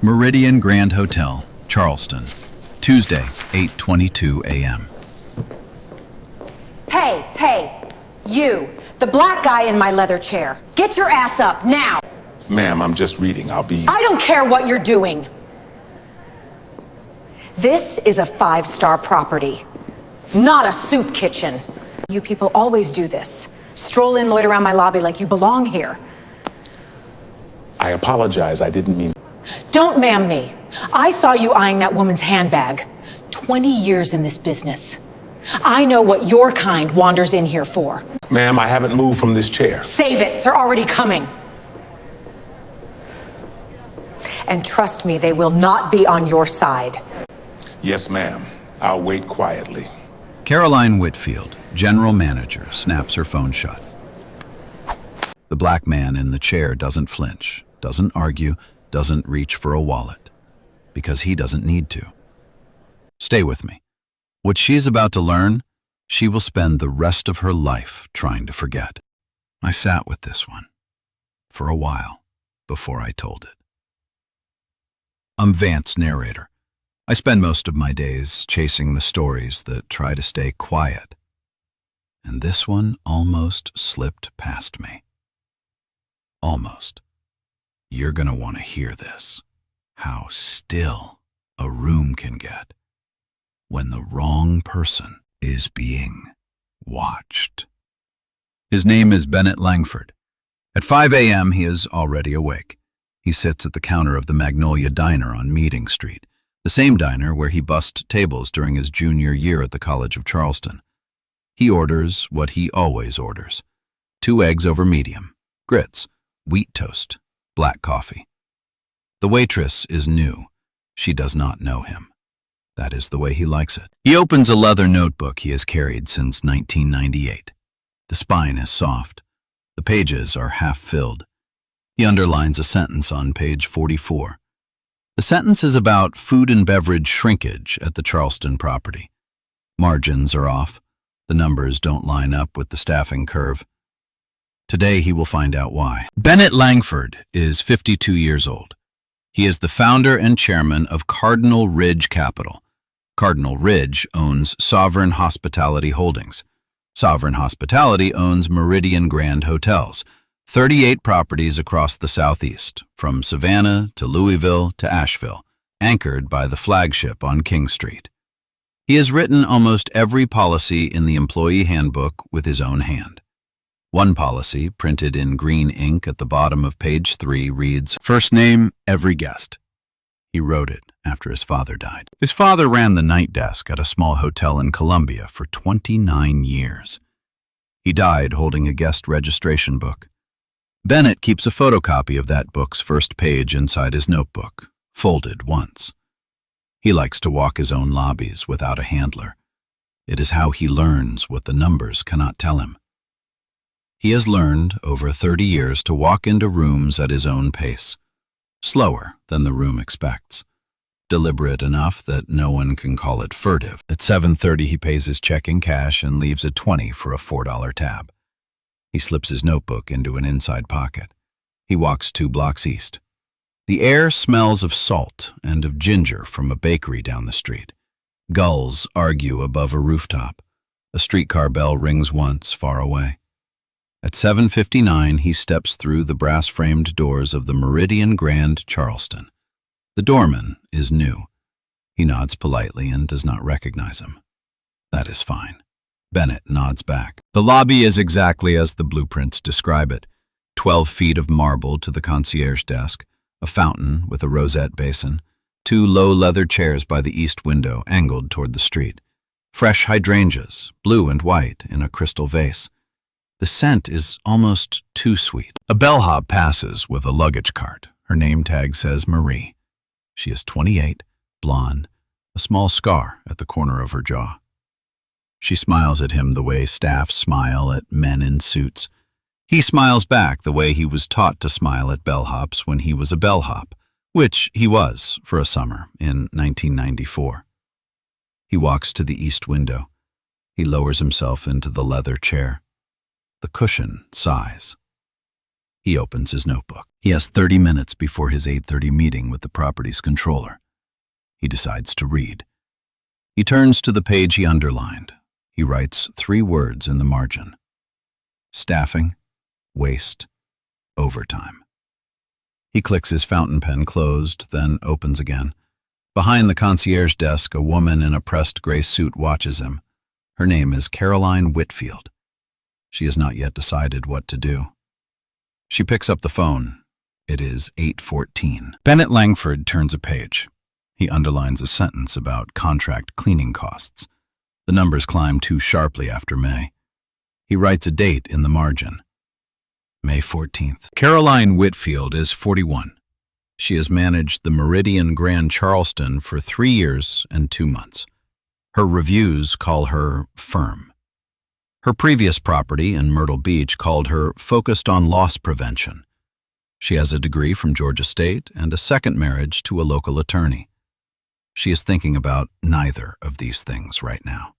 Meridian Grand Hotel, Charleston, Tuesday, 8:22 a.m. Hey, you, the black guy in my leather chair. Get your ass up, now! Ma'am, I'm just reading. I'll be... I don't care what you're doing. This is a 5-star property, not a soup kitchen. You people always do this. Stroll in, loiter around my lobby like you belong here. I apologize. I didn't mean... Don't ma'am me. I saw you eyeing that woman's handbag. 20 years in this business. I know what your kind wanders in here for. Ma'am, I haven't moved from this chair. Save it, they're already coming. And trust me, they will not be on your side. Yes, ma'am. I'll wait quietly. Caroline Whitfield, general manager, snaps her phone shut. The black man in the chair doesn't flinch, doesn't argue, doesn't reach for a wallet, because he doesn't need to. Stay with me. What she's about to learn, she will spend the rest of her life trying to forget. I sat with this one for a while before I told it. I'm Vance Narrator. I spend most of my days chasing the stories that try to stay quiet. And this one almost slipped past me. Almost. You're gonna want to hear this. How still a room can get when the wrong person is being watched. His name is Bennett Langford. At 5 a.m. he is already awake. He sits at the counter of the Magnolia Diner on Meeting Street, the same diner where he bussed tables during his junior year at the College of Charleston. He orders what he always orders: 2 eggs over medium, grits, wheat toast, black coffee. The waitress is new. She does not know him. That is the way he likes it. He opens a leather notebook he has carried since 1998. The spine is soft. The pages are half filled. He underlines a sentence on page 44. The sentence is about food and beverage shrinkage at the Charleston property. Margins are off. The numbers don't line up with the staffing curve. Today he will find out why. Bennett Langford is 52 years old. He is the founder and chairman of Cardinal Ridge Capital. Cardinal Ridge owns Sovereign Hospitality Holdings. Sovereign Hospitality owns Meridian Grand Hotels, 38 properties across the Southeast, from Savannah to Louisville to Asheville, anchored by the flagship on King Street. He has written almost every policy in the employee handbook with his own hand. One policy, printed in green ink at the bottom of page 3, reads, "First name, every guest." He wrote it after his father died. His father ran the night desk at a small hotel in Columbia for 29 years. He died holding a guest registration book. Bennett keeps a photocopy of that book's first page inside his notebook, folded once. He likes to walk his own lobbies without a handler. It is how he learns what the numbers cannot tell him. He has learned over 30 years to walk into rooms at his own pace, slower than the room expects, deliberate enough that no one can call it furtive. At 7:30 he pays his check in cash and leaves a 20 for a $4 tab. He slips his notebook into an inside pocket. He walks 2 blocks east. The air smells of salt and of ginger from a bakery down the street. Gulls argue above a rooftop. A streetcar bell rings once, far away. At 7:59, he steps through the brass-framed doors of the Meridian Grand Charleston. The doorman is new. He nods politely and does not recognize him. That is fine. Bennett nods back. The lobby is exactly as the blueprints describe it. 12 feet of marble to the concierge desk, a fountain with a rosette basin, 2 low leather chairs by the east window angled toward the street, fresh hydrangeas, blue and white, in a crystal vase. The scent is almost too sweet. A bellhop passes with a luggage cart. Her name tag says Marie. She is 28, blonde, a small scar at the corner of her jaw. She smiles at him the way staff smile at men in suits. He smiles back the way he was taught to smile at bellhops when he was a bellhop, which he was for a summer in 1994. He walks to the east window. He lowers himself into the leather chair. The cushion sighs. He opens his notebook. He has 30 minutes before his 8:30 meeting with the property's controller. He decides to read. He turns to the page he underlined. He writes 3 words in the margin: staffing, waste, overtime. He clicks his fountain pen closed, then opens again. Behind the concierge desk, a woman in a pressed gray suit watches him. Her name is Caroline Whitfield. She has not yet decided what to do. She picks up the phone. It is 8:14. Bennett Langford turns a page. He underlines a sentence about contract cleaning costs. The numbers climb too sharply after May. He writes a date in the margin: May 14th. Caroline Whitfield is 41. She has managed the Meridian Grand Charleston for 3 years and 2 months. Her reviews call her firm. Her previous property in Myrtle Beach called her focused on loss prevention. She has a degree from Georgia State and a second marriage to a local attorney. She is thinking about neither of these things right now.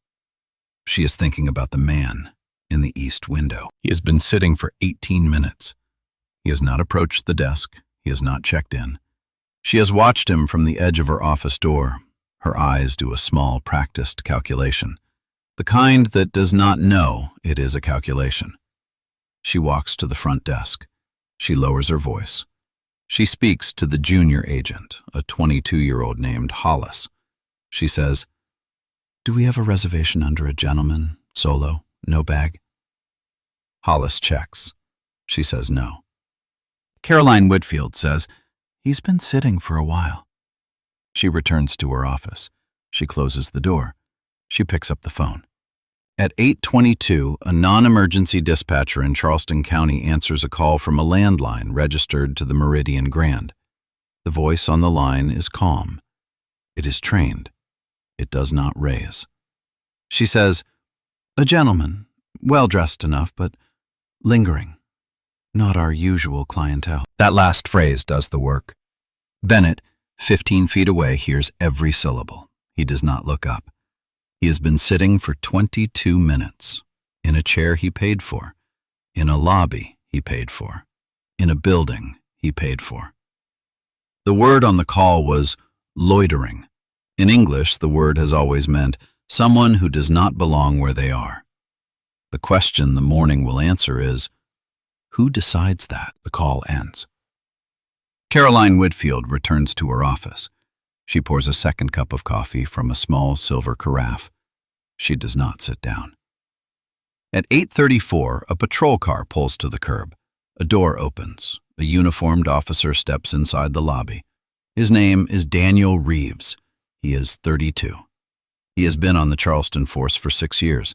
She is thinking about the man in the east window. He has been sitting for 18 minutes. He has not approached the desk. He has not checked in. She has watched him from the edge of her office door. Her eyes do a small, practiced calculation, the kind that does not know it is a calculation. She walks to the front desk. She lowers her voice. She speaks to the junior agent, a 22-year-old named Hollis. She says, "Do we have a reservation under a gentleman, solo, no bag?" Hollis checks. She says no. Caroline Whitfield says, "He's been sitting for a while." She returns to her office. She closes the door. She picks up the phone. At 8:22, a non-emergency dispatcher in Charleston County answers a call from a landline registered to the Meridian Grand. The voice on the line is calm. It is trained. It does not raise. She says, "A gentleman, well-dressed enough, but lingering. Not our usual clientele." That last phrase does the work. Bennett, 15 feet away, hears every syllable. He does not look up. He has been sitting for 22 minutes, in a chair he paid for, in a lobby he paid for, in a building he paid for. The word on the call was loitering. In English, the word has always meant someone who does not belong where they are. The question the morning will answer is, who decides that? The call ends. Caroline Whitfield returns to her office. She pours a second cup of coffee from a small silver carafe. She does not sit down. At 8:34, a patrol car pulls to the curb. A door opens. A uniformed officer steps inside the lobby. His name is Daniel Reeves. He is 32. He has been on the Charleston force for 6 years.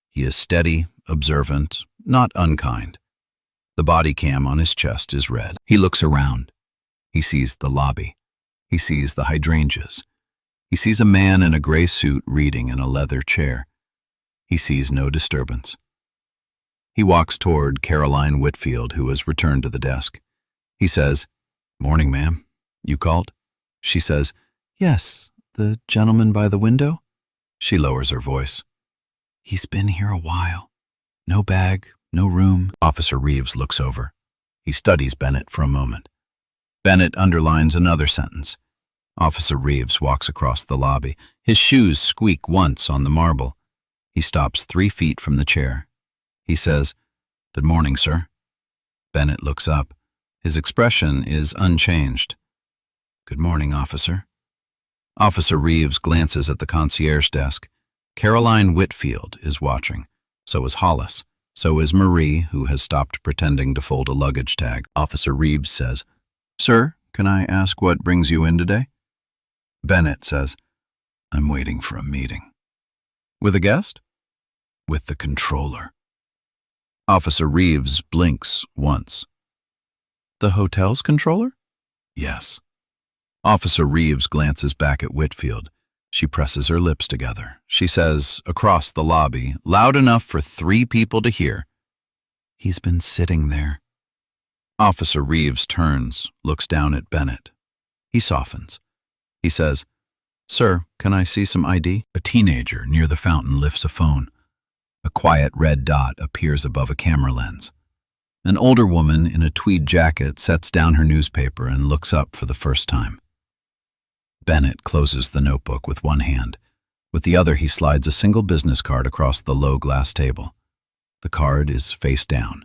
He is steady, observant, not unkind. The body cam on his chest is red. He looks around. He sees the lobby. He sees the hydrangeas. He sees a man in a gray suit reading in a leather chair. He sees no disturbance. He walks toward Caroline Whitfield, who has returned to the desk. He says, "Morning, ma'am. You called?" She says, "Yes, the gentleman by the window?" She lowers her voice. "He's been here a while. No bag, no room." Officer Reeves looks over. He studies Bennett for a moment. Bennett underlines another sentence. Officer Reeves walks across the lobby. His shoes squeak once on the marble. He stops 3 feet from the chair. He says, "Good morning, sir." Bennett looks up. His expression is unchanged. "Good morning, officer." Officer Reeves glances at the concierge desk. Caroline Whitfield is watching. So is Hollis. So is Marie, who has stopped pretending to fold a luggage tag. Officer Reeves says, "Sir, can I ask what brings you in today?" Bennett says, "I'm waiting for a meeting." "With a guest?" "With the controller." Officer Reeves blinks once. "The hotel's controller?" "Yes." Officer Reeves glances back at Whitfield. She presses her lips together. She says, across the lobby, loud enough for 3 people to hear, "He's been sitting there." Officer Reeves turns, looks down at Bennett. He softens. He says, "Sir, can I see some ID?" A teenager near the fountain lifts a phone. A quiet red dot appears above a camera lens. An older woman in a tweed jacket sets down her newspaper and looks up for the first time. Bennett closes the notebook with one hand. With the other, he slides a single business card across the low glass table. The card is face down.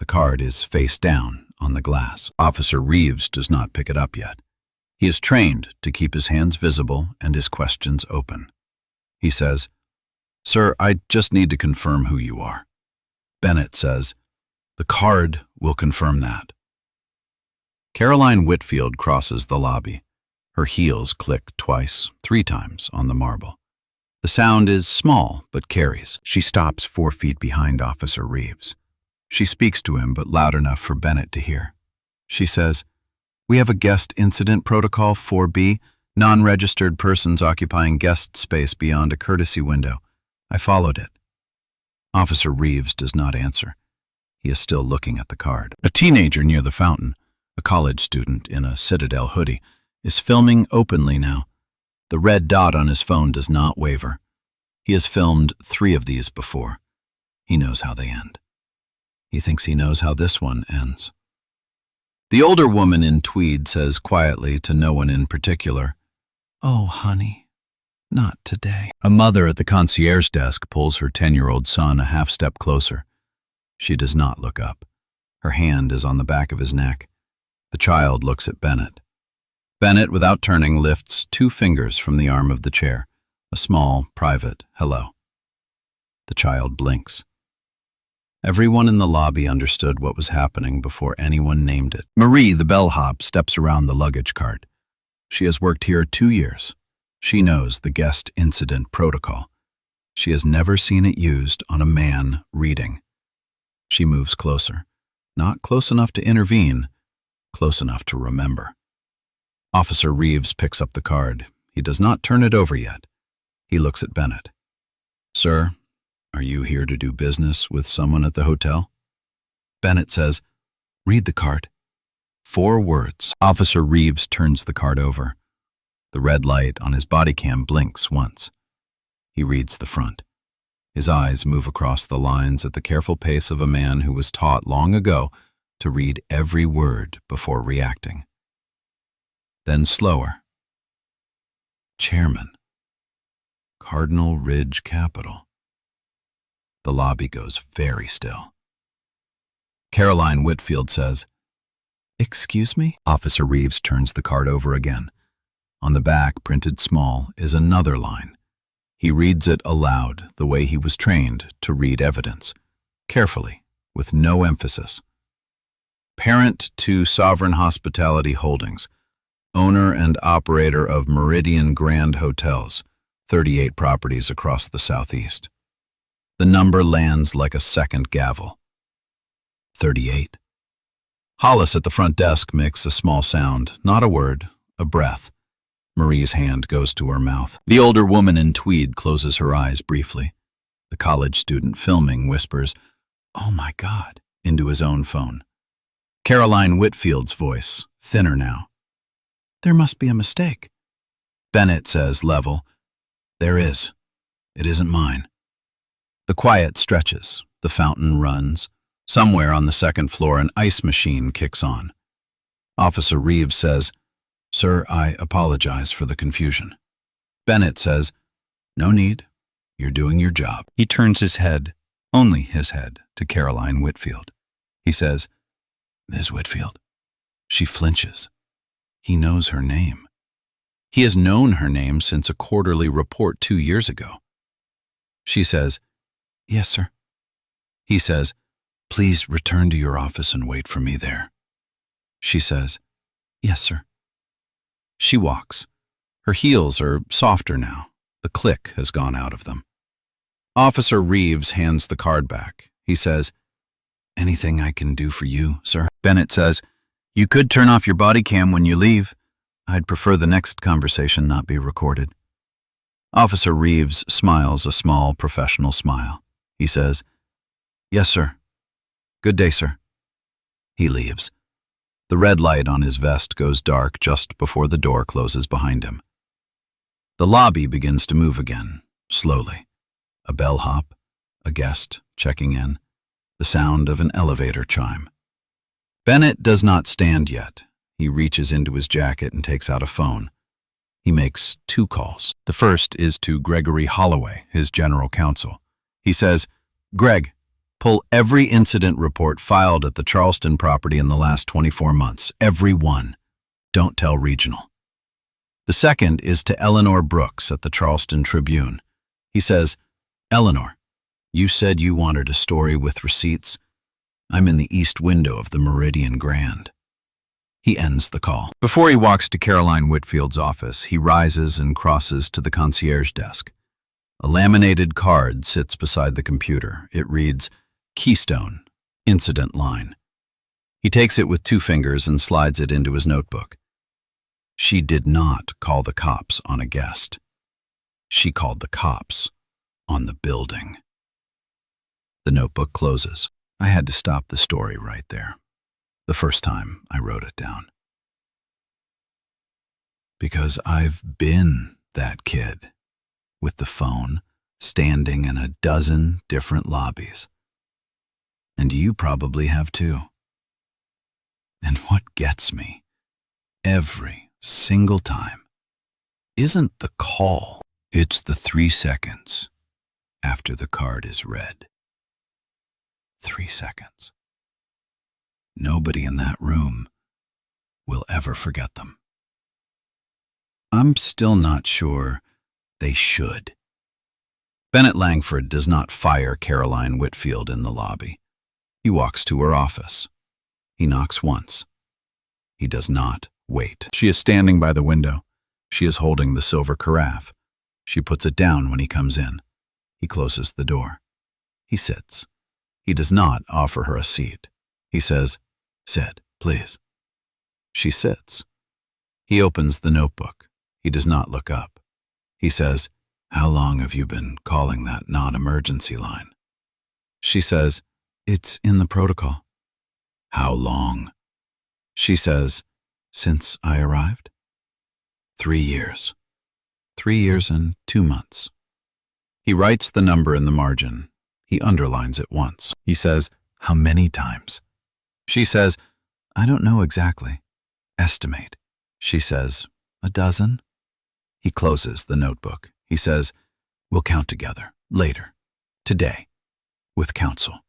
The card is face down on the glass. Officer Reeves does not pick it up yet. He is trained to keep his hands visible and his questions open. He says, "Sir, I just need to confirm who you are." Bennett says, "The card will confirm that." Caroline Whitfield crosses the lobby. Her heels click twice, 3 times on the marble. The sound is small, but carries. She stops 4 feet behind Officer Reeves. She speaks to him, but loud enough for Bennett to hear. She says, "We have a guest incident protocol 4B, non-registered persons occupying guest space beyond a courtesy window. I followed it." Officer Reeves does not answer. He is still looking at the card. A teenager near the fountain, a college student in a Citadel hoodie, is filming openly now. The red dot on his phone does not waver. He has filmed 3 of these before. He knows how they end. He thinks he knows how this one ends. The older woman in tweed says quietly to no one in particular, "Oh, honey, not today." A mother at the concierge desk pulls her 10-year-old son a half step closer. She does not look up. Her hand is on the back of his neck. The child looks at Bennett. Bennett, without turning, lifts 2 fingers from the arm of the chair, a small, private hello. The child blinks. Everyone in the lobby understood what was happening before anyone named it. Marie, the bellhop, steps around the luggage cart. She has worked here 2 years. She knows the guest incident protocol. She has never seen it used on a man reading. She moves closer. Not close enough to intervene, close enough to remember. Officer Reeves picks up the card. He does not turn it over yet. He looks at Bennett. "Sir, are you here to do business with someone at the hotel?" Bennett says, "Read the card." 4 words. Officer Reeves turns the card over. The red light on his body cam blinks once. He reads the front. His eyes move across the lines at the careful pace of a man who was taught long ago to read every word before reacting. Then slower. Chairman. Cardinal Ridge Capital. The lobby goes very still. Caroline Whitfield says, "Excuse me?" Officer Reeves turns the card over again. On the back, printed small, is another line. He reads it aloud, the way he was trained to read evidence, carefully, with no emphasis. Parent to Sovereign Hospitality Holdings, owner and operator of Meridian Grand Hotels, 38 properties across the Southeast. The number lands like a second gavel. 38. Hollis at the front desk makes a small sound, not a word, a breath. Marie's hand goes to her mouth. The older woman in tweed closes her eyes briefly. The college student filming whispers, "Oh my God," into his own phone. Caroline Whitfield's voice, thinner now. "There must be a mistake." Bennett says, level, "There is. It isn't mine." The quiet stretches. The fountain runs. Somewhere on the 2nd floor, an ice machine kicks on. Officer Reeves says, "Sir, I apologize for the confusion." Bennett says, "No need. You're doing your job." He turns his head, only his head, to Caroline Whitfield. He says, "Ms. Whitfield." She flinches. He knows her name. He has known her name since a quarterly report 2 years ago. She says, "Yes, sir." He says, "Please return to your office and wait for me there." She says, "Yes, sir." She walks. Her heels are softer now. The click has gone out of them. Officer Reeves hands the card back. He says, "Anything I can do for you, sir?" Bennett says, "You could turn off your body cam when you leave. I'd prefer the next conversation not be recorded." Officer Reeves smiles a small professional smile. He says, "Yes, sir. Good day, sir." He leaves. The red light on his vest goes dark just before the door closes behind him. The lobby begins to move again, slowly. A bellhop, a guest checking in. the sound of an elevator chime. Bennett does not stand yet. He reaches into his jacket and takes out a phone. He makes 2 calls. The first is to Gregory Holloway, his general counsel. He says, "Greg, pull every incident report filed at the Charleston property in the last 24 months. Every one. Don't tell regional." The second is to Eleanor Brooks at the Charleston Tribune. He says, "Eleanor, you said you wanted a story with receipts. I'm in the east window of the Meridian Grand." He ends the call. Before he walks to Caroline Whitfield's office, he rises and crosses to the concierge desk. A laminated card sits beside the computer. It reads, "Keystone, incident line." He takes it with 2 fingers and slides it into his notebook. She did not call the cops on a guest. She called the cops on the building. The notebook closes. I had to stop the story right there. The first time I wrote it down. Because I've been that kid with the phone standing in a dozen different lobbies. And you probably have too. And what gets me every single time isn't the call. It's the 3 seconds after the card is read. 3 seconds. Nobody in that room will ever forget them. I'm still not sure they should. Bennett Langford does not fire Caroline Whitfield in the lobby. He walks to her office. He knocks once. He does not wait. She is standing by the window. She is holding the silver carafe. She puts it down when he comes in. He closes the door. He sits. He does not offer her a seat. He says, "Sit, please." She sits. He opens the notebook. He does not look up. He says, "How long have you been calling that non-emergency line?" She says, "It's in the protocol." "How long?" She says, "Since I arrived." 3 years. 3 years and 2 months. He writes the number in the margin. He underlines it once. He says, "How many times?" She says, "I don't know exactly. Estimate." She says, "A dozen?" He closes the notebook. He says, "We'll count together, later, today, with counsel."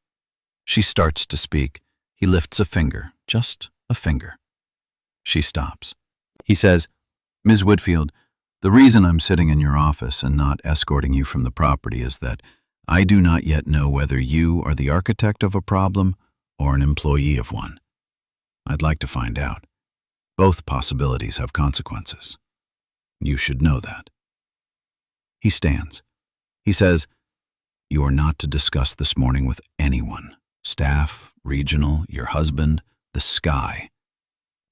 She starts to speak. He lifts a finger, just a finger. She stops. He says, "Ms. Whitfield, the reason I'm sitting in your office and not escorting you from the property is that I do not yet know whether you are the architect of a problem or an employee of one. I'd like to find out. Both possibilities have consequences. You should know that." He stands. He says, "You are not to discuss this morning with anyone, staff, regional, your husband, the sky.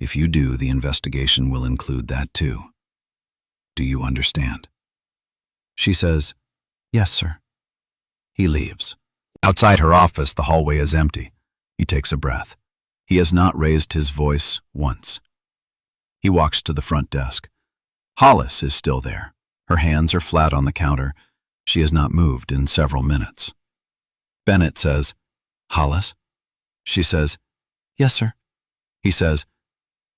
If you do, the investigation will include that too. Do you understand?" She says, "Yes, sir." He leaves. Outside her office, the hallway is empty. He takes a breath. He has not raised his voice once. He walks to the front desk. Hollis is still there. Her hands are flat on the counter. She has not moved in several minutes. Bennett says, "Hollis?" She says, "Yes, sir." He says,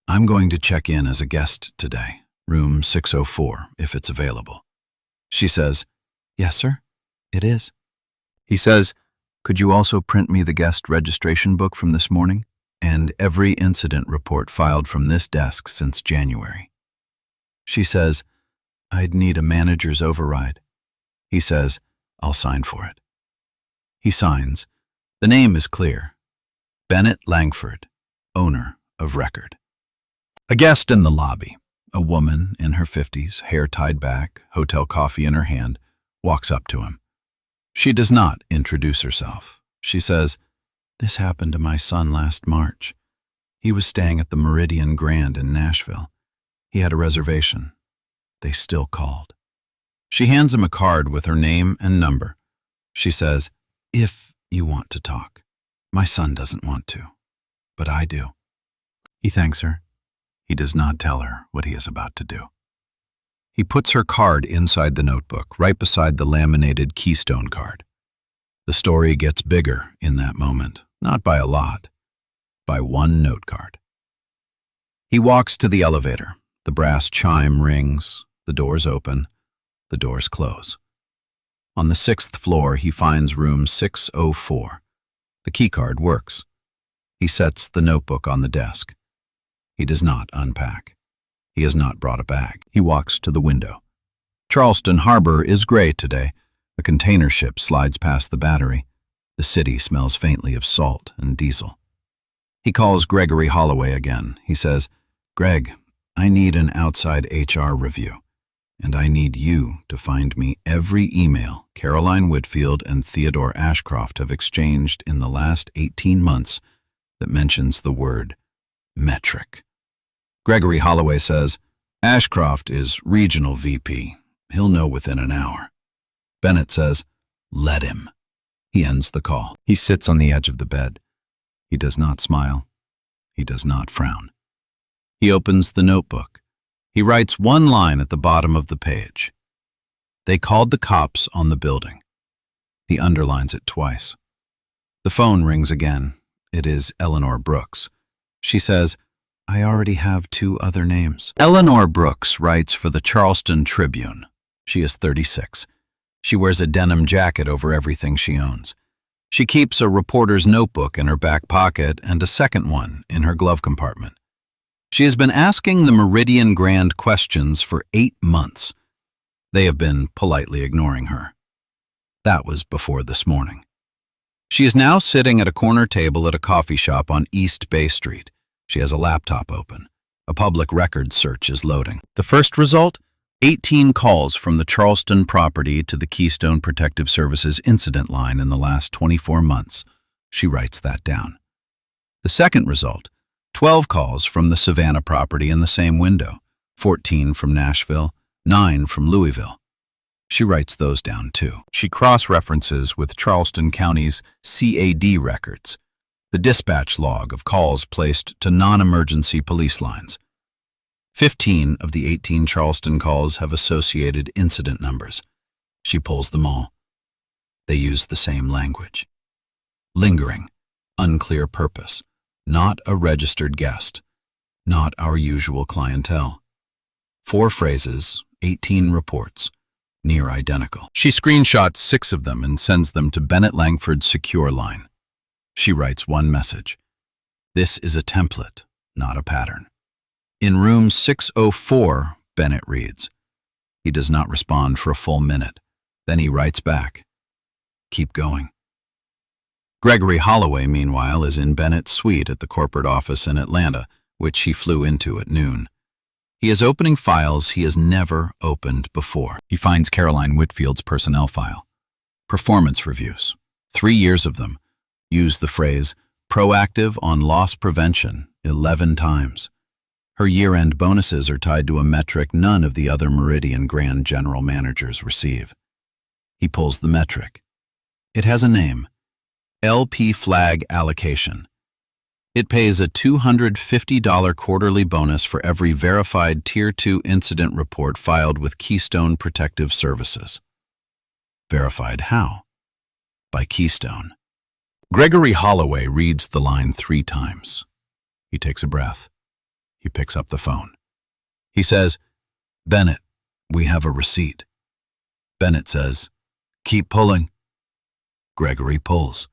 "I'm going to check in as a guest today, room 604, if it's available." She says, "Yes, sir, it is." He says, "Could you also print me the guest registration book from this morning and every incident report filed from this desk since January?" She says, "I'd need a manager's override." He says, "I'll sign for it." He signs. The name is clear. Bennett Langford, owner of record. A guest in the lobby, a woman in her 50s, hair tied back, hotel coffee in her hand, walks up to him. She does not introduce herself. She says, "This happened to my son last March. He was staying at the Meridian Grand in Nashville. He had a reservation. They still called." She hands him a card with her name and number. She says, "If you want to talk. My son doesn't want to, but I do." He thanks her. He does not tell her what he is about to do. He puts her card inside the notebook, right beside the laminated Keystone card. The story gets bigger in that moment, not by a lot, by one note card. He walks to the elevator. The brass chime rings, the doors open, the doors close. On the 6th floor, he finds room 604. The keycard works. He sets the notebook on the desk. He does not unpack. He has not brought a bag. He walks to the window. Charleston Harbor is gray today. A container ship slides past the battery. The city smells faintly of salt and diesel. He calls Gregory Holloway again. He says, "Greg, I need an outside HR review, and I need you to find me every email Caroline Whitfield and Theodore Ashcroft have exchanged in the last 18 months that mentions the word metric." Gregory Holloway says, "Ashcroft is regional VP. He'll know within an hour." Bennett says, "Let him." He ends the call. He sits on the edge of the bed. He does not smile. He does not frown. He opens the notebook. He writes one line at the bottom of the page. "They called the cops on the building." He underlines it twice. The phone rings again. It is Eleanor Brooks. She says, "I already have 2 other names." Eleanor Brooks writes for the Charleston Tribune. She is 36. She wears a denim jacket over everything she owns. She keeps a reporter's notebook in her back pocket and a second one in her glove compartment. She has been asking the Meridian Grand questions for 8 months. They have been politely ignoring her. That was before this morning. She is now sitting at a corner table at a coffee shop on East Bay Street. She has a laptop open. A public records search is loading. The first result? 18 calls from the Charleston property to the Keystone Protective Services incident line in the last 24 months. She writes that down. The second result? 12 calls from the Savannah property in the same window, 14 from Nashville, 9 from Louisville. She writes those down too. She cross-references with Charleston County's CAD records, the dispatch log of calls placed to non-emergency police lines. 15 of the 18 Charleston calls have associated incident numbers. She pulls them all. They use the same language. Lingering, unclear purpose. Not a registered guest. Not our usual clientele. 4 phrases, 18 reports, near identical. She screenshots 6 of them and sends them to Bennett Langford's secure line. She writes one message. "This is a template, not a pattern." In room 604, Bennett reads. He does not respond for a full minute. Then he writes back, "Keep going." Gregory Holloway, meanwhile, is in Bennett's suite at the corporate office in Atlanta, which he flew into at noon. He is opening files he has never opened before. He finds Caroline Whitfield's personnel file. Performance reviews, 3 years of them, use the phrase proactive on loss prevention 11 times. Her year-end bonuses are tied to a metric none of the other Meridian Grand general managers receive. He pulls the metric. It has a name. LP Flag Allocation. It pays a $250 quarterly bonus for every verified Tier 2 incident report filed with Keystone Protective Services. Verified how? By Keystone. Gregory Holloway reads the line 3 times. He takes a breath. He picks up the phone. He says, "Bennett, we have a receipt." Bennett says, "Keep pulling." Gregory pulls.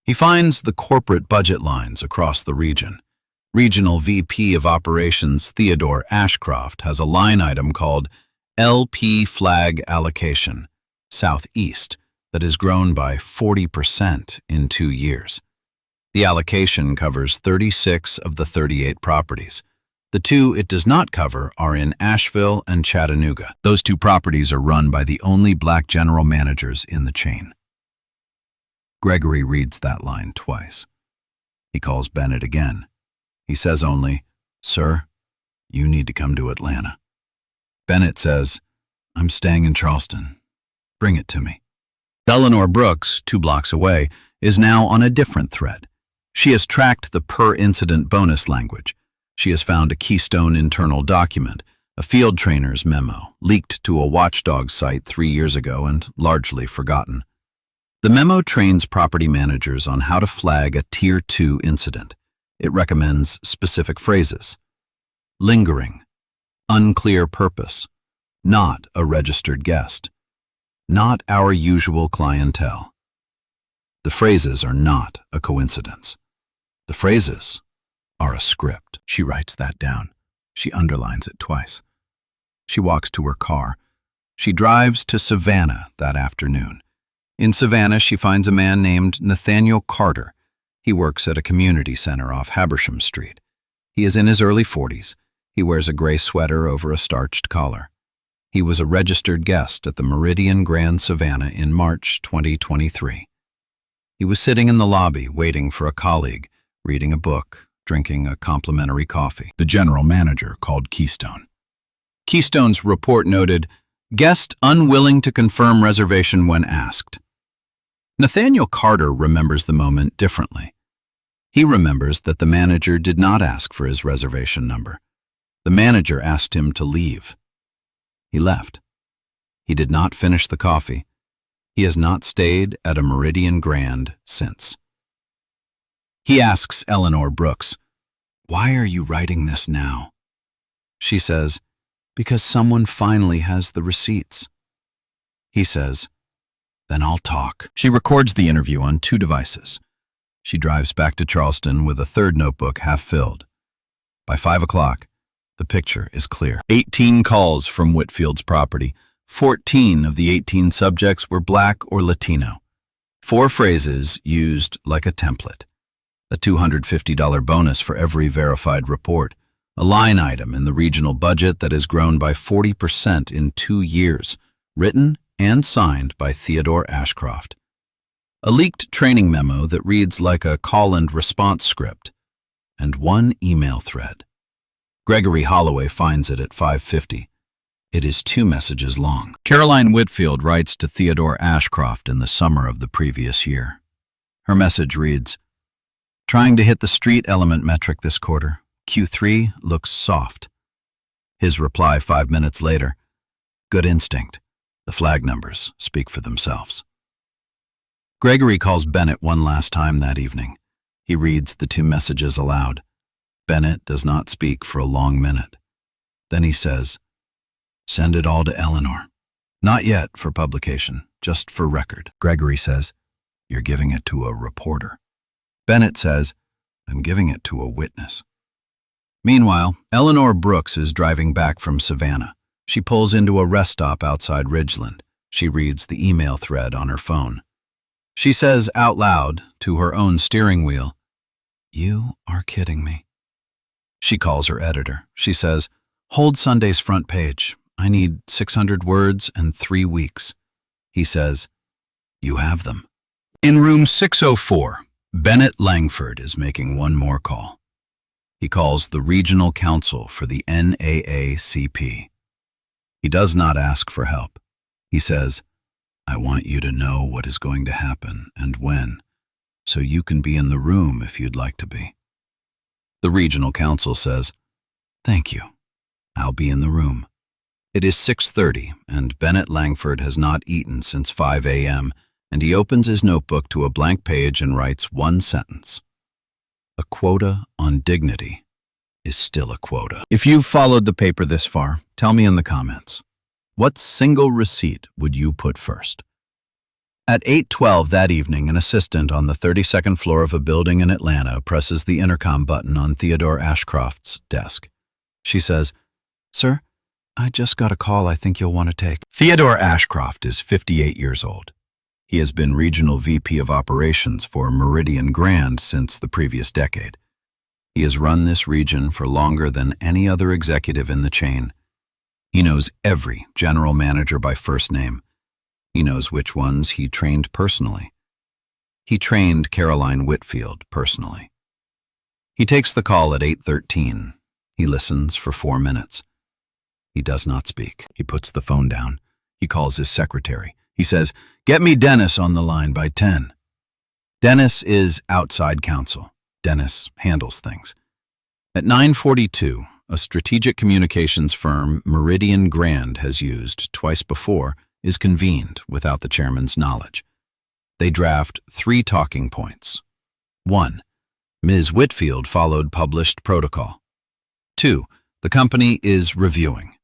He finds the corporate budget lines across the region. Regional VP of Operations Theodore Ashcroft has a line item called LP Flag Allocation, Southeast, that has grown by 40% in 2 years. The allocation covers 36 of the 38 properties. The 2 it does not cover are in Asheville and Chattanooga. Those 2 properties are run by the only black general managers in the chain. Gregory reads that line twice. He calls Bennett again. He says only, "Sir, you need to come to Atlanta." Bennett says, "I'm staying in Charleston. Bring it to me." Eleanor Brooks, 2 blocks away, is now on a different thread. She has tracked the per-incident bonus language. She has found a Keystone internal document, a field trainer's memo, leaked to a watchdog site 3 years ago and largely forgotten. The memo trains property managers on how to flag a Tier 2 incident. It recommends specific phrases. Lingering. Unclear purpose. Not a registered guest. Not our usual clientele. The phrases are not a coincidence. The phrases are a script. She writes that down. She underlines it twice. She walks to her car. She drives to Savannah that afternoon. In Savannah, she finds a man named Nathaniel Carter. He works at a community center off Habersham Street. He is in his early 40s. He wears a gray sweater over a starched collar. He was a registered guest at the Meridian Grand Savannah in March 2023. He was sitting in the lobby waiting for a colleague, reading a book, drinking a complimentary coffee. The general manager called Keystone. Keystone's report noted, "Guest unwilling to confirm reservation when asked." Nathaniel Carter remembers the moment differently. He remembers that the manager did not ask for his reservation number. The manager asked him to leave. He left. He did not finish the coffee. He has not stayed at a Meridian Grand since. He asks Eleanor Brooks, "Why are you writing this now?" She says, "Because someone finally has the receipts." He says, "Then I'll talk." She records the interview on 2 devices. She drives back to Charleston with a 3rd notebook half filled. By 5 o'clock, the picture is clear. 18 calls from Whitfield's property. 14 of the 18 subjects were Black or Latino. 4 phrases used like a template. A $250 bonus for every verified report. A line item in the regional budget that has grown by 40% in 2 years, written and signed by Theodore Ashcroft. A leaked training memo that reads like a call and response script. And 1 email thread. Gregory Holloway finds it at 5:50. It is 2 messages long. Caroline Whitfield writes to Theodore Ashcroft in the summer of the previous year. Her message reads, "Trying to hit the street element metric this quarter. Q3 looks soft." His reply 5 minutes later, "Good instinct. The flag numbers speak for themselves." Gregory calls Bennett one last time that evening. He reads the 2 messages aloud. Bennett does not speak for a long minute. Then he says, "Send it all to Eleanor. Not yet for publication, just for record." Gregory says, "You're giving it to a reporter." Bennett says, "I'm giving it to a witness." Meanwhile, Eleanor Brooks is driving back from Savannah. She pulls into a rest stop outside Ridgeland. She reads the email thread on her phone. She says out loud to her own steering wheel, "You are kidding me." She calls her editor. She says, "Hold Sunday's front page. I need 600 words and 3 weeks." He says, "You have them." In room 604, Bennett Langford is making one more call. He calls the regional counsel for the NAACP. He does not ask for help. He says, "I want you to know what is going to happen and when, so you can be in the room if you'd like to be." The regional counsel says, "Thank you. I'll be in the room." It is 6:30, and Bennett Langford has not eaten since 5 a.m., and he opens his notebook to a blank page and writes 1 sentence. A quota on dignity is still a quota. If you've followed the paper this far, tell me in the comments. What single receipt would you put first? At 8:12 that evening, an assistant on the 32nd floor of a building in Atlanta presses the intercom button on Theodore Ashcroft's desk. She says, "Sir, I just got a call I think you'll want to take." Theodore Ashcroft is 58 years old. He has been regional VP of operations for Meridian Grand since the previous decade. He has run this region for longer than any other executive in the chain. He knows every general manager by first name. He knows which ones he trained personally. He trained Caroline Whitfield personally. He takes the call at 8:13. He listens for 4 minutes. He does not speak. He puts the phone down. He calls his secretary. He says, "Get me Dennis on the line by 10. Dennis is outside counsel. Dennis handles things. At 9:42, a strategic communications firm Meridian Grand has used twice before is convened without the chairman's knowledge. They draft 3 talking points. 1. Ms. Whitfield followed published protocol. 2. The company is reviewing.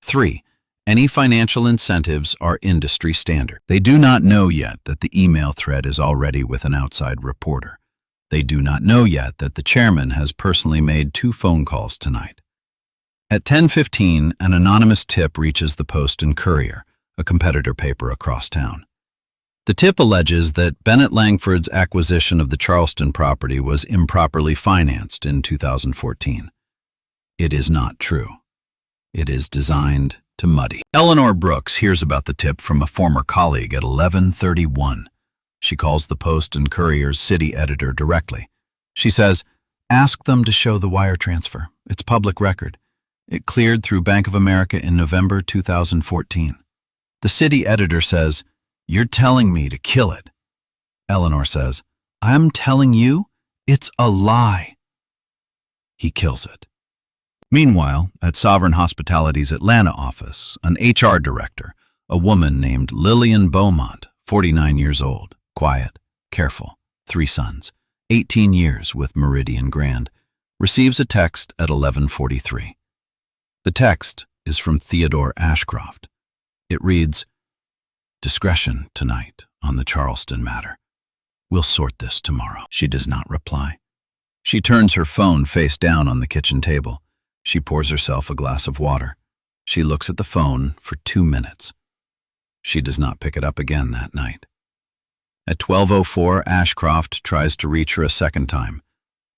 3. Any financial incentives are industry standard. They do not know yet that the email thread is already with an outside reporter. They do not know yet that the chairman has personally made 2 phone calls tonight. At 10:15, an anonymous tip reaches the Post and Courier, a competitor paper across town. The tip alleges that Bennett Langford's acquisition of the Charleston property was improperly financed in 2014. It is not true. It is designed to muddy. Eleanor Brooks hears about the tip from a former colleague at 11:31. She calls the Post and Courier's city editor directly. She says, "Ask them to show the wire transfer. It's public record. It cleared through Bank of America in November 2014. The city editor says, "You're telling me to kill it." Eleanor says, "I'm telling you, it's a lie." He kills it. Meanwhile, at Sovereign Hospitality's Atlanta office, an HR director, a woman named Lillian Beaumont, 49 years old, quiet, careful, 3 sons, 18 years with Meridian Grand, receives a text at 11:43. The text is from Theodore Ashcroft. It reads, "Discretion tonight on the Charleston matter. We'll sort this tomorrow." She does not reply. She turns her phone face down on the kitchen table. She pours herself a glass of water. She looks at the phone for 2 minutes. She does not pick it up again that night. At 12:04, Ashcroft tries to reach her a second time.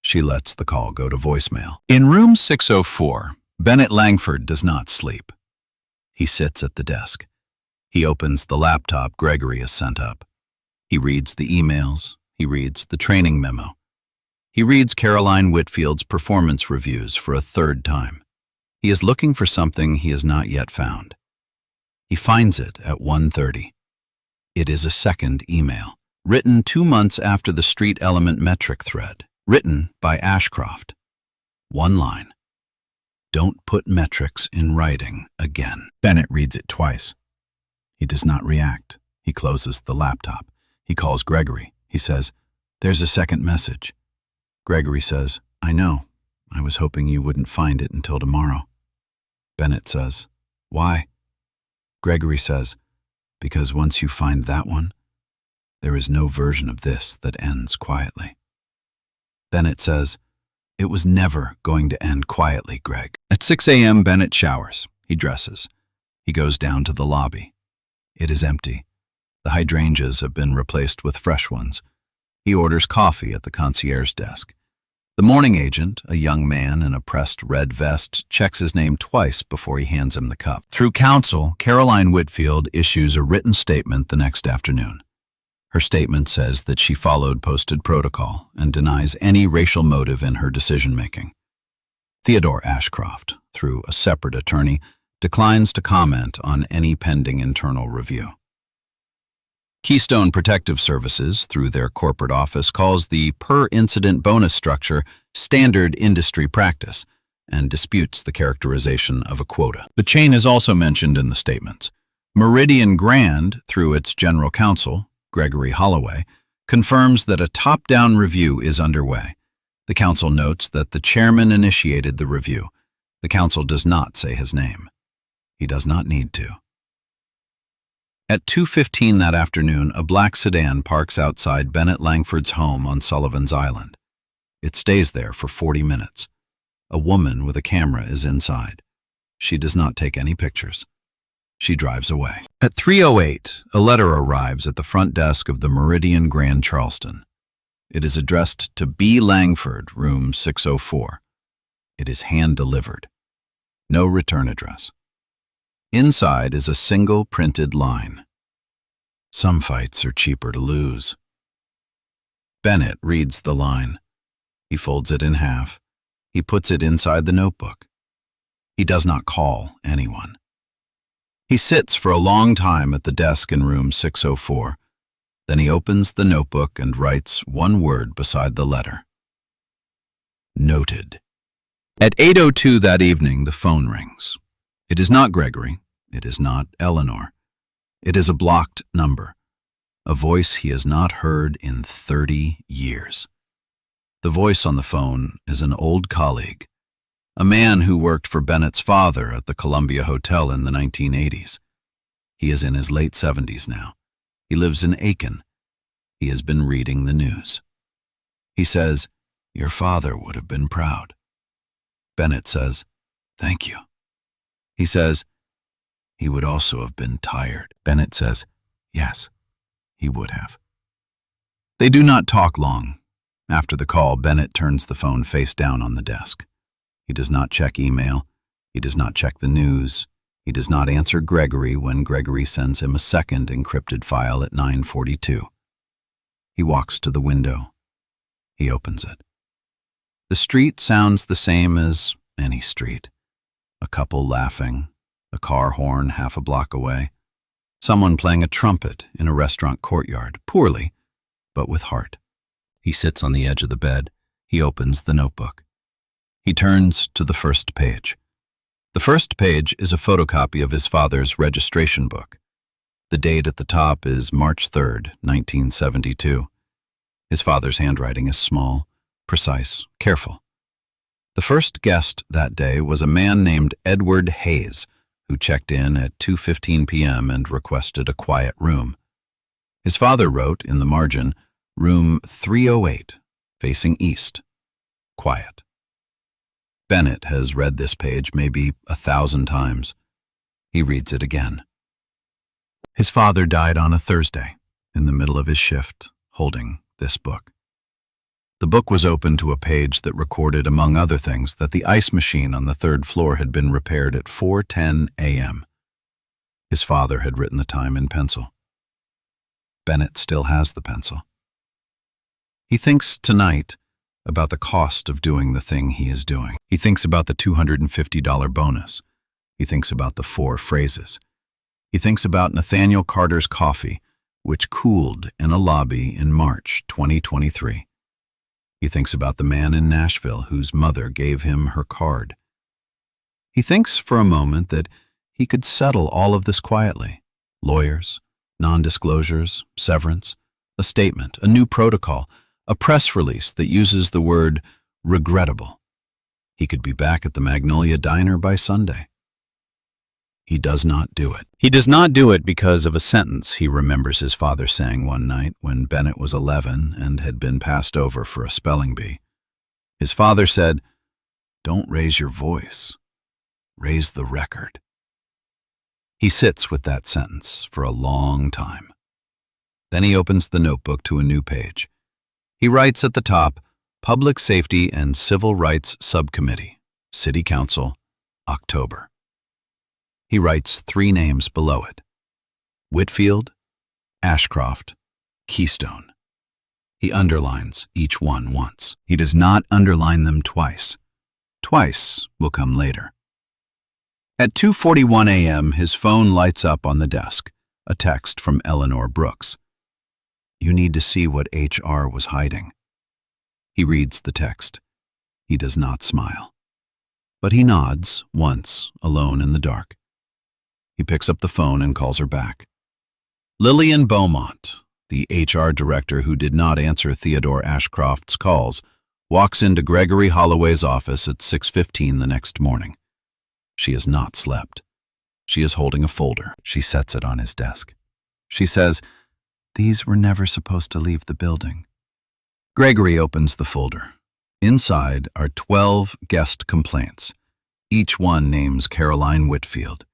She lets the call go to voicemail. In room 604, Bennett Langford does not sleep. He sits at the desk. He opens the laptop Gregory has sent up. He reads the emails. He reads the training memo. He reads Caroline Whitfield's performance reviews for a 3rd time. He is looking for something he has not yet found. He finds it at 1:30. It is a second email, written 2 months after the street element metric thread, written by Ashcroft. 1 line. "Don't put metrics in writing again." Bennett reads it twice. He does not react. He closes the laptop. He calls Gregory. He says, "There's a second message." Gregory says, "I know. I was hoping you wouldn't find it until tomorrow." Bennett says, "Why?" Gregory says, "Because once you find that one, there is no version of this that ends quietly." Bennett says, "It was never going to end quietly, Greg." At 6 a.m., Bennett showers. He dresses. He goes down to the lobby. It is empty. The hydrangeas have been replaced with fresh ones. He orders coffee at the concierge desk. The morning agent, a young man in a pressed red vest, checks his name twice before he hands him the cup. Through counsel, Caroline Whitfield issues a written statement the next afternoon. Her statement says that she followed posted protocol and denies any racial motive in her decision-making. Theodore Ashcroft, through a separate attorney, declines to comment on any pending internal review. Keystone Protective Services, through their corporate office, calls the per-incident bonus structure standard industry practice and disputes the characterization of a quota. The chain is also mentioned in the statements. Meridian Grand, through its general counsel, Gregory Holloway, confirms that a top-down review is underway. The counsel notes that the chairman initiated the review. The counsel does not say his name. He does not need to. At 2:15 that afternoon, a black sedan parks outside Bennett Langford's home on Sullivan's Island. It stays there for 40 minutes. A woman with a camera is inside. She does not take any pictures. She drives away. At 3:08, a letter arrives at the front desk of the Meridian Grand Charleston. It is addressed to B. Langford, room 604. It is hand-delivered. No return address. Inside is a single printed line. "Some fights are cheaper to lose." Bennett reads the line. He folds it in half. He puts it inside the notebook. He does not call anyone. He sits for a long time at the desk in room 604. Then he opens the notebook and writes one word beside the letter. Noted. At 8:02 that evening, the phone rings. It is not Gregory. It is not Eleanor. It is a blocked number. a voice he has not heard in 30 years. The voice on the phone is an old colleague, a man who worked for Bennett's father at the Columbia Hotel in the 1980s. He is in his late 70s now. He lives in Aiken. He has been reading the news. He says, "Your father would have been proud." Bennett says, "Thank you." He says, "He would also have been tired." Bennett says, "Yes, he would have." They do not talk long. After the call, Bennett turns the phone face down on the desk. He does not check email. He does not check the news. He does not answer Gregory when Gregory sends him a second encrypted file at 9:42. He walks to the window. He opens it. The street sounds the same as any street. A couple laughing, a car horn half a block away, someone playing a trumpet in a restaurant courtyard, poorly, but with heart. He sits on the edge of the bed. He opens the notebook. He turns to the first page. The first page is a photocopy of his father's registration book. The date at the top is March 3rd, 1972. His father's handwriting is small, precise, careful. The first guest that day was a man named Edward Hayes, who checked in at 2:15 p.m. and requested a quiet room. His father wrote in the margin, "Room 308, facing east. Quiet." Bennett has read this page maybe 1,000 times. He reads it again. His father died on a Thursday, in the middle of his shift, holding this book. The book was open to a page that recorded, among other things, that the ice machine on the 3rd floor had been repaired at 4:10 a.m. His father had written the time in pencil. Bennett still has the pencil. He thinks tonight about the cost of doing the thing he is doing. He thinks about the $250 bonus. He thinks about the 4 phrases. He thinks about Nathaniel Carter's coffee, which cooled in a lobby in March 2023. He thinks about the man in Nashville whose mother gave him her card. He thinks for a moment that he could settle all of this quietly. Lawyers, non-disclosures, severance, a statement, a new protocol, a press release that uses the word regrettable. He could be back at the Magnolia Diner by Sunday. He does not do it. He does not do it because of a sentence he remembers his father saying one night when Bennett was 11 and had been passed over for a spelling bee. His father said, "Don't raise your voice. Raise the record." He sits with that sentence for a long time. Then he opens the notebook to a new page. He writes at the top, Public Safety and Civil Rights Subcommittee, City Council, October. He writes 3 names below it: Whitfield, Ashcroft, Keystone. He underlines each one once. He does not underline them twice. Twice will come later. At 2:41 a.m., his phone lights up on the desk, a text from Eleanor Brooks. "You need to see what HR was hiding." He reads the text. He does not smile. But he nods once, alone in the dark. He picks up the phone and calls her back. Lillian Beaumont, the HR director who did not answer Theodore Ashcroft's calls, walks into Gregory Holloway's office at 6:15 the next morning. She has not slept. She is holding a folder. She sets it on his desk. She says, "These were never supposed to leave the building." Gregory opens the folder. Inside are 12 guest complaints. Each one names Caroline Whitfield.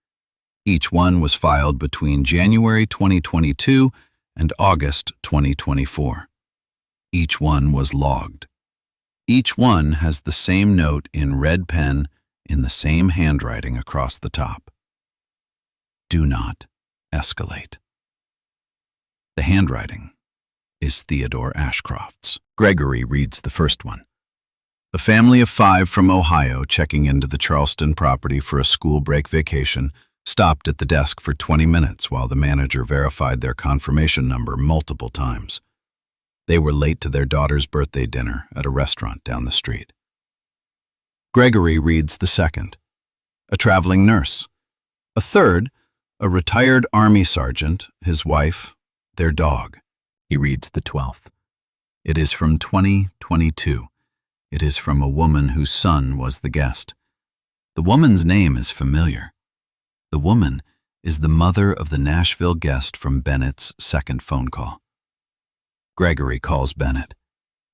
Each one was filed between January 2022 and August 2024. Each one was logged. Each one has the same note in red pen in the same handwriting across the top. Do not escalate. The handwriting is Theodore Ashcroft's. Gregory reads the first one. A family of 5 from Ohio checking into the Charleston property for a school break vacation stopped at the desk for 20 minutes while the manager verified their confirmation number multiple times. They were late to their daughter's birthday dinner at a restaurant down the street. Gregory reads the second. A traveling nurse. A third, a retired Army sergeant, his wife, their dog. He reads the 12th. It is from 2022. It is from a woman whose son was the guest. The woman's name is familiar. The woman is the mother of the Nashville guest from Bennett's second phone call. Gregory calls Bennett.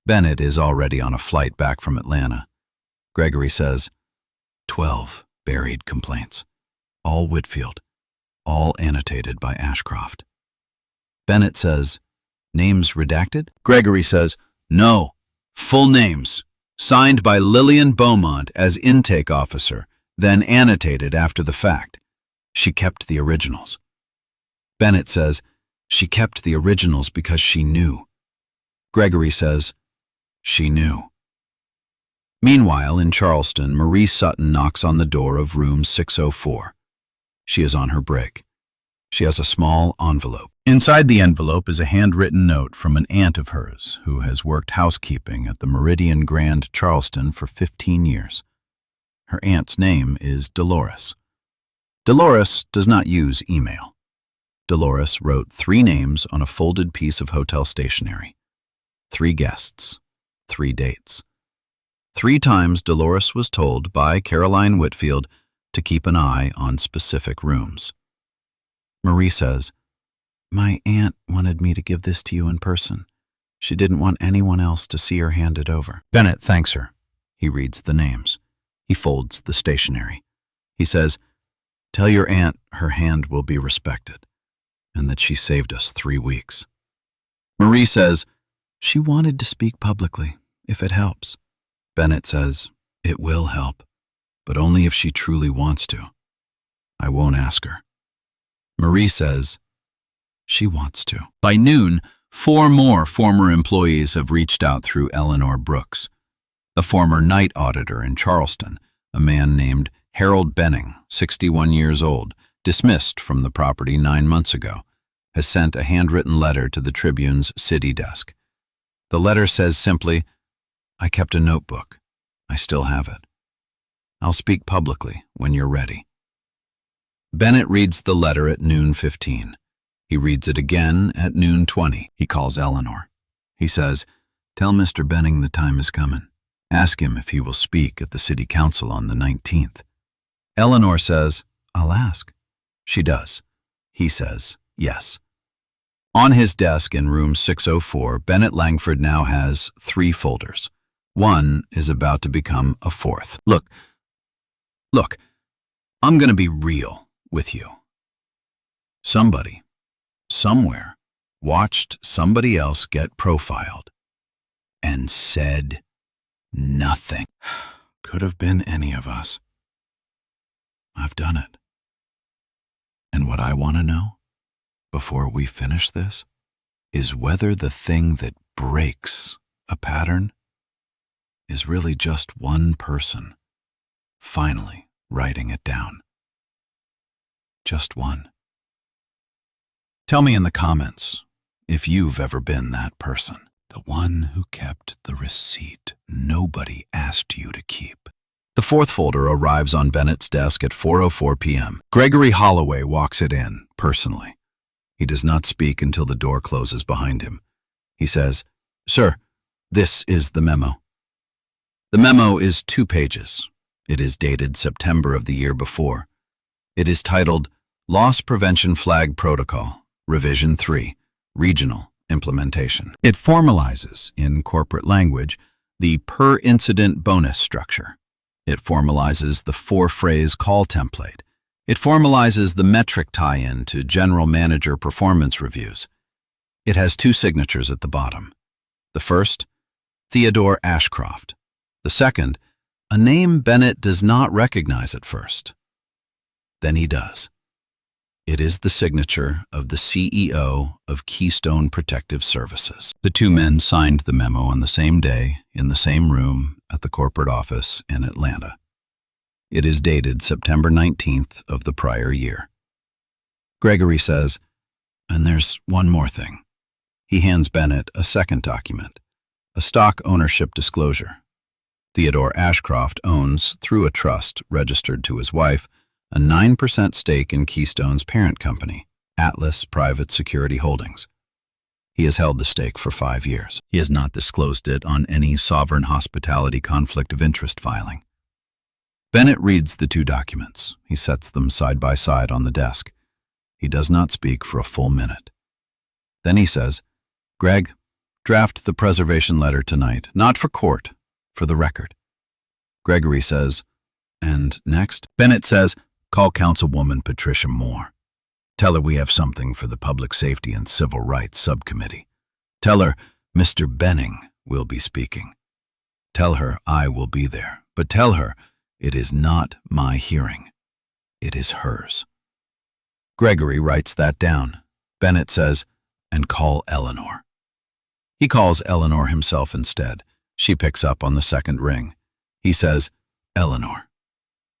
Bennett is already on a flight back from Atlanta. Gregory says, 12 buried complaints. All Whitfield. All annotated by Ashcroft. Bennett says, names redacted? Gregory says, no, full names. Signed by Lillian Beaumont as intake officer, then annotated after the fact. She kept the originals. Bennett says, she kept the originals because she knew. Gregory says, she knew. Meanwhile, in Charleston, Marie Sutton knocks on the door of room 604. She is on her break. She has a small envelope. Inside the envelope is a handwritten note from an aunt of hers who has worked housekeeping at the Meridian Grand Charleston for 15 years. Her aunt's name is Dolores. Dolores does not use email. Dolores wrote 3 names on a folded piece of hotel stationery. 3 guests, 3 dates. 3 times Dolores was told by Caroline Whitfield to keep an eye on specific rooms. Marie says, my aunt wanted me to give this to you in person. She didn't want anyone else to see her hand it over. Bennett thanks her. He reads the names. He folds the stationery. He says, tell your aunt her hand will be respected, and that she saved us 3 weeks. Marie says, she wanted to speak publicly, if it helps. Bennett says, it will help, but only if she truly wants to. I won't ask her. Marie says, she wants to. By noon, 4 more former employees have reached out through Eleanor Brooks. The former night auditor in Charleston, a man named Harold Benning, 61 years old, dismissed from the property 9 months ago, has sent a handwritten letter to the Tribune's city desk. The letter says simply, I kept a notebook. I still have it. I'll speak publicly when you're ready. Bennett reads the letter at noon 15. He reads it again at noon 20. He calls Eleanor. He says, tell Mr. Benning the time is coming. Ask him if he will speak at the city council on the 19th. Eleanor says, I'll ask. She does. He says, yes. On his desk in room 604, Bennett Langford now has 3 folders. One is about to become a 4th. Look, I'm going to be real with you. Somebody, somewhere, watched somebody else get profiled and said nothing. Could have been any of us. I've done it. And what I want to know, before we finish this, is whether the thing that breaks a pattern is really just one person finally writing it down. Just one. Tell me in the comments if you've ever been that person. The one who kept the receipt nobody asked you to keep. The 4th folder arrives on Bennett's desk at 4:04 p.m. Gregory Holloway walks it in, personally. He does not speak until the door closes behind him. He says, Sir, this is the memo. The memo is 2 pages. It is dated September of the year before. It is titled Loss Prevention Flag Protocol, Revision 3, Regional Implementation. It formalizes, in corporate language, the per-incident bonus structure. It formalizes the 4-phrase call template. It formalizes the metric tie-in to general manager performance reviews. It has 2 signatures at the bottom. The first, Theodore Ashcroft. The second, a name Bennett does not recognize at first. Then he does. It is the signature of the CEO of Keystone Protective Services. The 2 men signed the memo on the same day, in the same room, at the corporate office in Atlanta. It is dated September 19th of the prior year. Gregory says, and there's one more thing. He hands Bennett a second document, a stock ownership disclosure. Theodore Ashcroft owns, through a trust registered to his wife, a 9% stake in Keystone's parent company, Atlas Private Security Holdings. He has held the stake for 5 years. He has not disclosed it on any sovereign hospitality conflict of interest filing. Bennett reads the 2 documents. He sets them side by side on the desk. He does not speak for a full minute. Then he says, "Greg, draft the preservation letter tonight, not for court, for the record." Gregory says, "And next?" Bennett says, "Call Councilwoman Patricia Moore. Tell her we have something for the Public Safety and Civil Rights Subcommittee. Tell her Mr. Benning will be speaking. Tell her I will be there, but tell her it is not my hearing. It is hers." Gregory writes that down. Bennett says, "And call Eleanor." He calls Eleanor himself instead. She picks up on the second ring. He says, "Eleanor,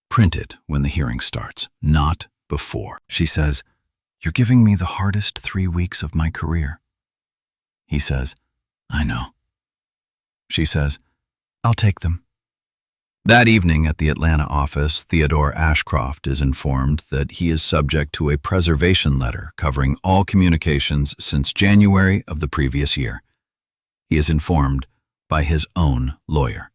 print it when the hearing starts, not before." She says, "You're giving me the hardest 3 weeks of my career." He says, "I know." She says, "I'll take them." That evening at the Atlanta office, Theodore Ashcroft is informed that he is subject to a preservation letter covering all communications since January of the previous year. He is informed by his own lawyer.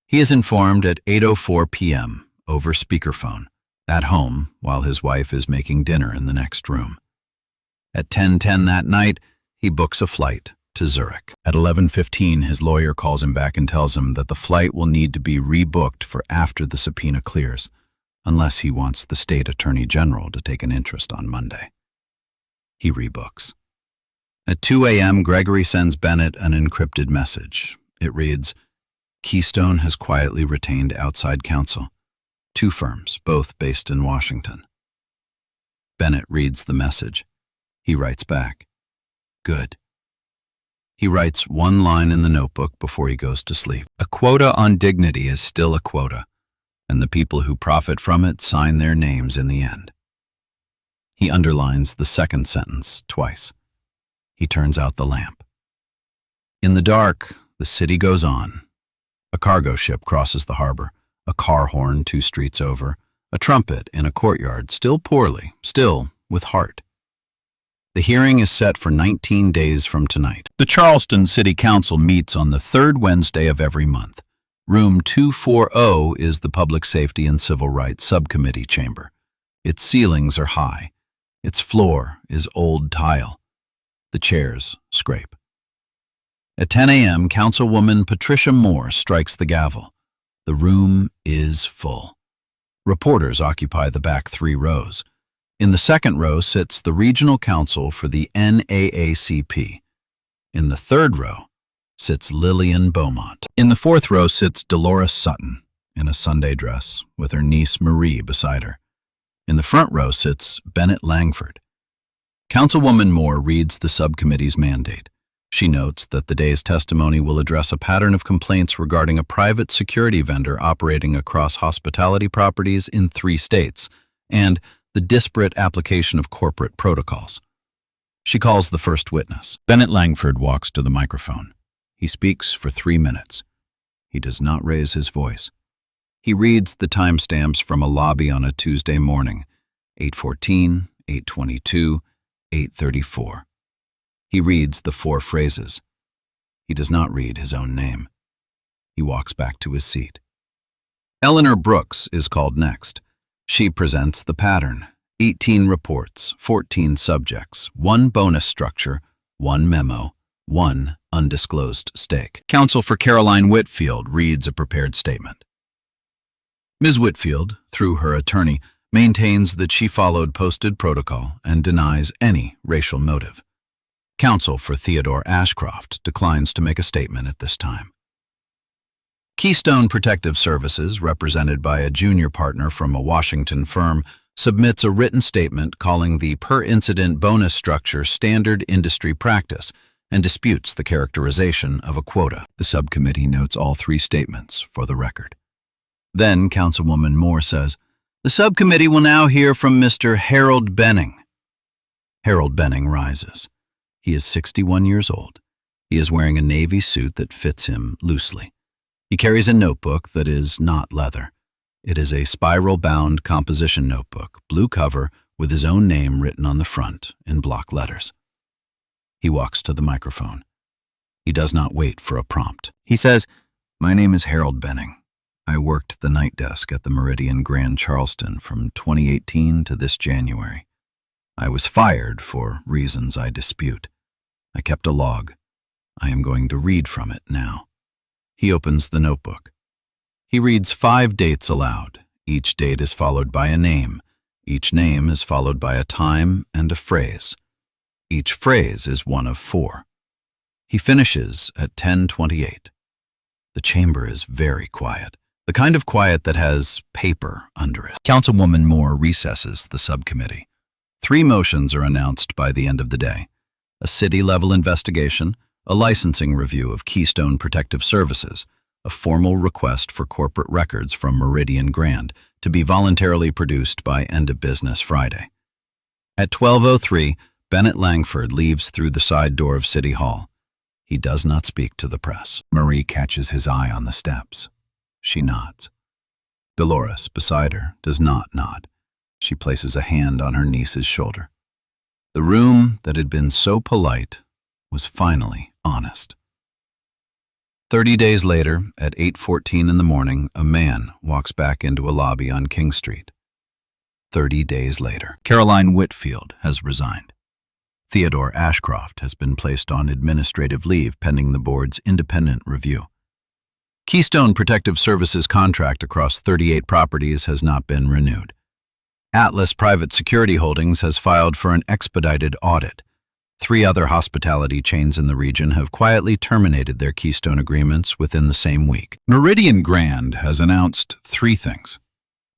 He is informed at 8:04 p.m. over speakerphone, at home while his wife is making dinner in the next room. At 10:10 that night, he books a flight to Zurich. At 11:15, his lawyer calls him back and tells him that the flight will need to be rebooked for after the subpoena clears, unless he wants the state attorney general to take an interest on Monday. He rebooks. At 2 a.m., Gregory sends Bennett an encrypted message. It reads, "Keystone has quietly retained outside counsel. 2 firms, both based in Washington." Bennett reads the message. He writes back, "Good." He writes 1 line in the notebook before he goes to sleep. A quota on dignity is still a quota, and the people who profit from it sign their names in the end. He underlines the second sentence twice. He turns out the lamp. In the dark, the city goes on. A cargo ship crosses the harbor, a car horn 2 streets over, a trumpet in a courtyard, still poorly, still with heart. The hearing is set for 19 days from tonight. The Charleston City Council meets on the 3rd Wednesday of every month. Room 240 is the Public Safety and Civil Rights Subcommittee chamber. Its ceilings are high. Its floor is old tile. The chairs scrape. At 10 a.m., Councilwoman Patricia Moore strikes the gavel. The room is full. Reporters occupy the back 3 rows. In the second row sits the regional counsel for the NAACP. In the third row sits Lillian Beaumont. In the fourth row sits Dolores Sutton in a Sunday dress with her niece Marie beside her. In the front row sits Bennett Langford. Councilwoman Moore reads the subcommittee's mandate. She notes that the day's testimony will address a pattern of complaints regarding a private security vendor operating across hospitality properties in 3 states, and the disparate application of corporate protocols. She calls the first witness. Bennett Langford walks to the microphone. He speaks for 3 minutes. He does not raise his voice. He reads the timestamps from a lobby on a Tuesday morning, 8:14, 8:22, 8:34. He reads the 4 phrases. He does not read his own name. He walks back to his seat. Eleanor Brooks is called next. She presents the pattern: 18 reports, 14 subjects, 1 bonus structure, 1 memo, 1 undisclosed stake. Counsel for Caroline Whitfield reads a prepared statement. Ms. Whitfield, through her attorney, maintains that she followed posted protocol and denies any racial motive. Counsel for Theodore Ashcroft declines to make a statement at this time. Keystone Protective Services, represented by a junior partner from a Washington firm, submits a written statement calling the per-incident bonus structure standard industry practice and disputes the characterization of a quota. The subcommittee notes all 3 statements for the record. Then Councilwoman Moore says, "The subcommittee will now hear from Mr. Harold Benning." Harold Benning rises. He is 61 years old. He is wearing a navy suit that fits him loosely. He carries a notebook that is not leather. It is a spiral-bound composition notebook, blue cover, with his own name written on the front in block letters. He walks to the microphone. He does not wait for a prompt. He says, "My name is Harold Benning. I worked the night desk at the Meridian Grand Charleston from 2018 to this January. I was fired for reasons I dispute. I kept a log. I am going to read from it now." He opens the notebook. He reads 5 dates aloud. Each date is followed by a name. Each name is followed by a time and a phrase. Each phrase is one of 4. He finishes at 10:28. The chamber is very quiet, the kind of quiet that has paper under it. Councilwoman Moore recesses the subcommittee. 3 motions are announced by the end of the day: a city-level investigation, a licensing review of Keystone Protective Services, a formal request for corporate records from Meridian Grand to be voluntarily produced by end of business Friday. At 12:03, Bennett Langford leaves through the side door of City Hall. He does not speak to the press. Marie catches his eye on the steps. She nods. Dolores, beside her, does not nod. She places a hand on her niece's shoulder. The room that had been so polite was finally honest. 30 days later, at 8:14 in the morning, a man walks back into a lobby on King Street. 30 days later, Caroline Whitfield has resigned. Theodore Ashcroft has been placed on administrative leave pending the board's independent review. Keystone Protective Services contract across 38 properties has not been renewed. Atlas Private Security Holdings has filed for an expedited audit. 3 other hospitality chains in the region have quietly terminated their Keystone agreements within the same week. Meridian Grand has announced 3 things: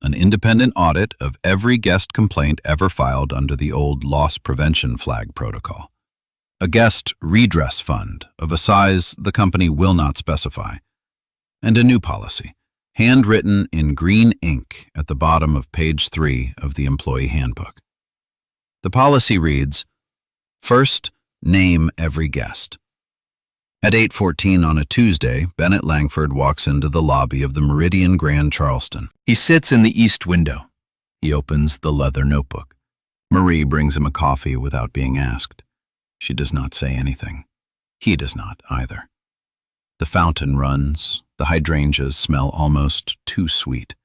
an independent audit of every guest complaint ever filed under the old loss prevention flag protocol, a guest redress fund of a size the company will not specify, and a new policy, handwritten in green ink at the bottom of page 3 of the employee handbook. The policy reads, "First, name every guest." At 8:14 on a Tuesday, Bennett Langford walks into the lobby of the Meridian Grand Charleston. He sits in the east window. He opens the leather notebook. Marie brings him a coffee without being asked. She does not say anything. He does not either. The fountain runs. The hydrangeas smell almost too sweet.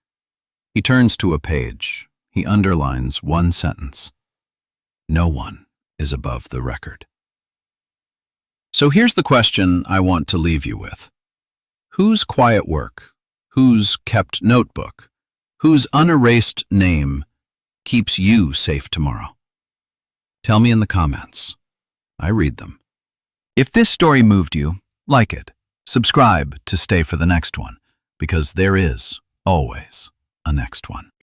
He turns to a page. He underlines one sentence: "No one is above the record." So here's the question I want to leave you with. Whose quiet work, whose kept notebook, whose unerased name keeps you safe tomorrow? Tell me in the comments. I read them. If this story moved you, like it. Subscribe to stay for the next one, because there is always a next one.